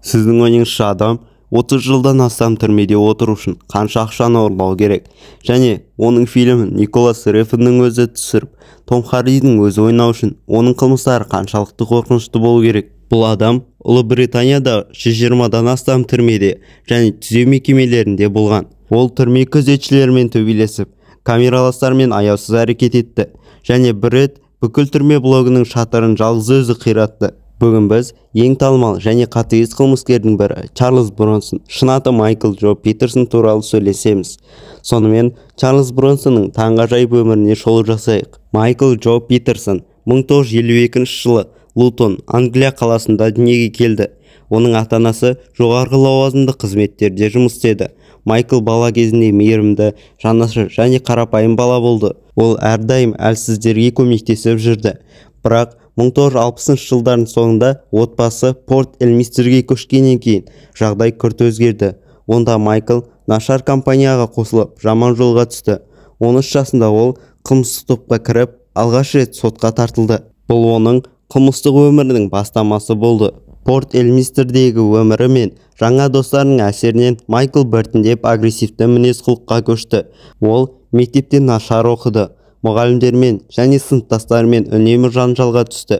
Сіздің ойыңызша адам 30 жылдан астам түрмеде отыру үшін қанша ақшаны ұрлау керек? Және оның фильмін Николас Рефннің өзі түсіріп, Том Хардидің өзі ойнау үшін оның қылмыстары қаншалықты қорқынышты болу керек? Бұл адам Ұлыбританияда 120-дан астам түрмеде және түзеу мекемелерінде болған. Ол түрме күзетшілерімен төбелесіп, камераластармен аяусыз әрекет етті және бір рет бүкіл түрме блогының шатырын жалғыз өзі қиратты. Бүгін біз ең танымал және қатыгез қылмыскердің бірі Чарльз Бронсон, шын аты Майкл Джо Питерсон туралы сөйлесеміз. Сонымен Чарльз Бронсонның таңғажайып өміріне шолу жасайық. Майкл Джо Питерсон 1952 жылы Лутон, Англия қаласында дүниеге келді. Оның ата-анасы жоғарғы лауазымды қызметтерде жұмыс істеді. Майкл бала кезінде мейірімді, жанашыр және қарапайым бала болды. Ол әрдайым әлсіздерге көмектесіп жүрді. Бірақ 1960 жылдардың соңында отбасы Порт Элмистерге көшкеннен кейін жағдай күрт өзгерді. Онда Майкл нашар компанияға қосылып, жаман жолға түсті. 13 жасында ол қылмыстық топқа кіріп, алғаш рет сотқа тартылды. Бұл оның қылмыстық өмірінің бастамасы болды. Порт Элмистердегі өмірі мен жаңа достарының әсерінен Майкл біртіндеп агрессивті мінез-құлыққа көшті. Ол мектепте нашар оқыды. Мұғалімдермен және сыныптастарымен үнемі жанжалға түсті.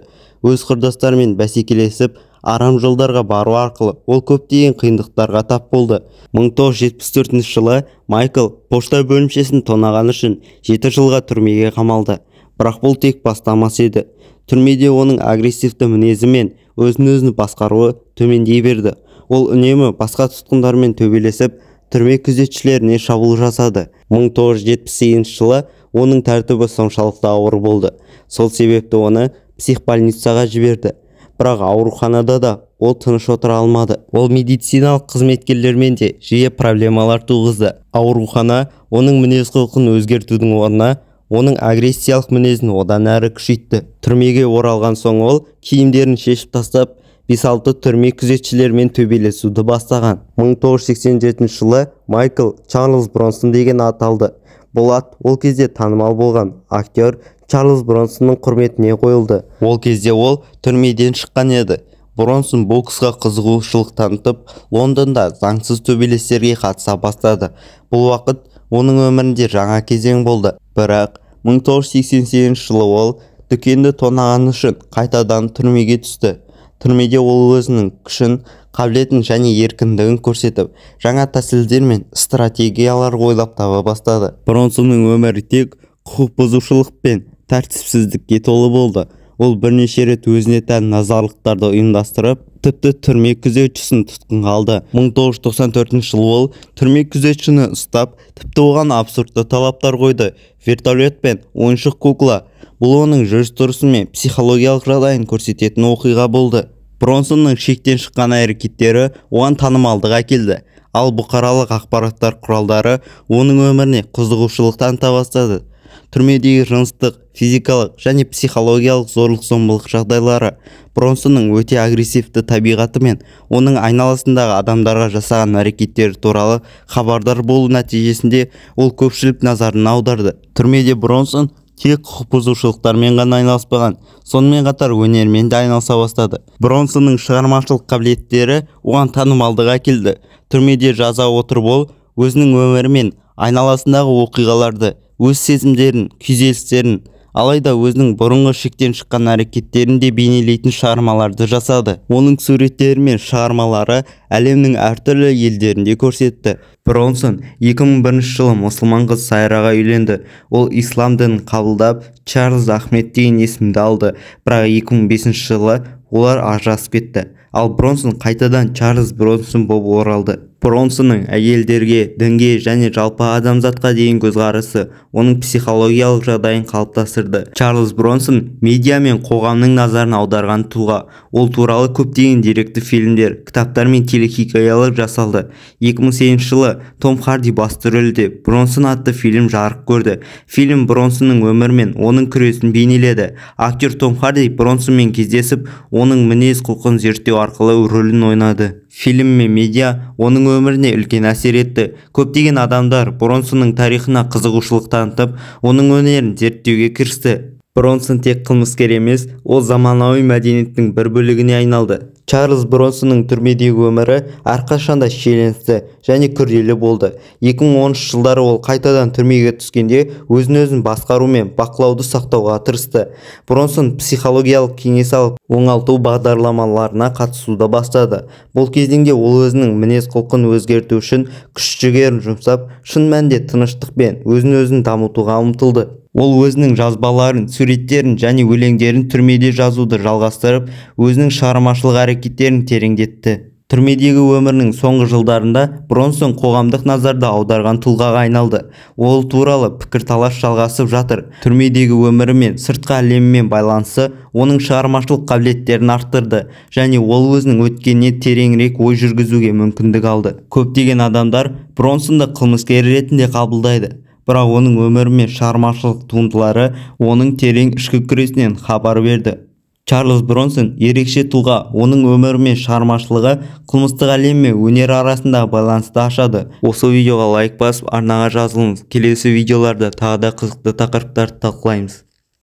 Өз құрдастарымен бәсекелесіп, арам жолдарға бару арқылы ол көптеген қиындықтарға тап болды. 1974 жылы Майкл пошта бөлімшесін тонаған үшін 7 жылға түрмеге қамалды. Бірақ бұл тек бастамасы еді. Түрмеде оның агрессивті мінезі мен өзін-өзі басқаруы төмендей берді. Ол үнемі басқа тұтқындармен төбелесіп, түрме күзетшілеріне шабуыл жасады. 1978 жылы оның тәртібі соншалықты ауыр болды. Сол себепті оны психбольницаға жіберді. Бірақ ауруханада да ол тыныш отыра алмады. Ол медициналық қызметкерлермен де жиі проблемалар туғызды. Аурухана оның мінез-құлқын өзгертудің орнына оның агрессиялық мінезін одан әрі күшейтті. Түрмеге оралған соң ол киімдерін шешіп тастап, 5-6 түрме күзетшілермен төбелесуді бастаған. 1987 жылы Майкл Чарльз Бронсон деген ат алды. Бұл ат ол кезде танымал болған актер Чарльз Бронсонның құрметіне қойылды. Ол кезде ол түрмеден шыққан еді. Бронсон боксқа қызығушылық танытып, Лондонда заңсыз төбелестерге қатыса бастады. Бұл уақыт оның өмірінде жаңа кезең болды. Бірақ 1988 жылы ол дүкенді тонаған үшін қайтадан түрмеге түсті. Түрмеде ол өзінің күшін, қабілетін және еркіндігін көрсетіп, жаңа тәсілдер мен стратегиялар ойлап таба бастады. Бронсонның өмірі тек құқық бұзушылық пен тәртіпсіздікке толы болды. Ол бірнеше рет өзіне тән назарлықтарды ұйымдастырып, тіпті түрме күзетшісін тұтқынға алды. 1994 жылы ол түрме күзетшіні ұстап, тіпті оған абсурдты талаптар қойды. Вертолет пен ойыншық кукла. Бұл оның жүріс-тұрысы мен психологиялық жағдайын көрсететін оқиға болды. Бронсонның шектен шыққан әрекеттері оған танымалдық әкелді. Ал бұқаралық ақпараттар құралдары оның өміріне қызығушылық таныта бастады. Түрмедегі жыныстық, физикалық және психологиялық зорлық-зомбылық жағдайлары, Бронсонның өте агрессивті табиғаты мен оның айналасындағы адамдарға жасаған әрекеттері туралы хабардар болу нәтижесінде ол көпшілік назарын аударды. Түрмеде Бронсон тек құқық бұзушылықтармен ғана айналыспаған, сонымен қатар өнермен де айналыса бастады. Бронсонның шығармашылық қабілеттері оған танымалдық әкелді. Түрмеде жаза отырып ол өзінің өмірі мен айналасындағы оқиғаларды, өз сезімдерін, күйзелістерін, алайда өзінің бұрынғы шектен шыққан әрекеттерін де бейнелейтін шығармаларды жасады. Оның суреттері мен шығармалары әлемнің әртүрлі елдерінде көрсетті. Бронсон 2001 жылы мұсылман қыз Сайраға үйленді. Ол ислам дінін қабылдап, Чарльз Ахмед деген есімді алды. Бірақ 2005 жылы олар ажырасып кетті. Ал Бронсон қайтадан Чарльз Бронсон болып оралды. Бронсонның әйелдерге, дінге және жалпы адамзатқа деген көзқарасы оның психологиялық жағдайын қалыптастырды. Чарльз Бронсон медиа мен қоғамның назарын аударған тұлға. Ол туралы көптеген деректі фильмдер, кітаптар мен телехикаялар жасалды. 2008 жылы Том Харди басты рөлде Бронсон атты фильм жарық көрді. Фильм Бронсонның өмірі мен оның күресін бейнеледі. Актер Том Харди Бронсонмен кездесіп, оның мінез-құлқын зерттеу арқылы рөлін ойнады. Фильм мен медиа оның өміріне үлкен әсер етті. Көптеген адамдар Бронсонның тарихына қызығушылық танытып, оның өнерін зерттеуге кірісті. Бронсон тек қылмыскер емес, ол заманауи мәдениеттің бір бөлігіне айналды. Чарльз Бронсонның түрмедегі өмірі әрқашанда шиеленісті және күрделі болды. 2010 жылдары ол қайтадан түрмеге түскенде өзін-өзін басқару мен бақылауды сақтауға тырысты. Бронсон психологиялық кеңес алып, оңалту бағдарламаларына қатысуды бастады. Бұл кезеңде ол өзінің мінез-құлқын өзгерту үшін күш-жігерін жұмсап, шын мәнінде тыныштық пен өзін-өзін дамытуға ұмтылды. Ол өзінің жазбаларын, суреттерін және өлеңдерін түрмеде жазуды жалғастырып, өзінің шығармашылық әрекеттерін тереңдетті. Түрмедегі өмірінің соңғы жылдарында Бронсон қоғамдық назарды аударған тұлғаға айналды. Ол туралы пікірталас жалғасып жатыр. Түрмедегі өмірі мен сыртқы әлеммен байланысы оның шығармашылық қабілеттерін арттырды және ол өзінің өткеніне тереңірек ой жүргізуге мүмкіндік алды. Көптеген адамдар Бронсонды қылмыскер ретінде қабылдайды. Бірақ оның өмірі мен шығармашылық туындылары оның терең ішкі күресінен хабар берді. Чарльз Бронсон ерекше тұлға, оның өмірі мен шығармашылығы қылмыстық әлем мен өнер арасындағы байланысты ашады. Осы видеоға лайк басып, арнаға жазылыңыз. Келесі видеоларда тағы да қызықты тақырыптарды талқылаймыз.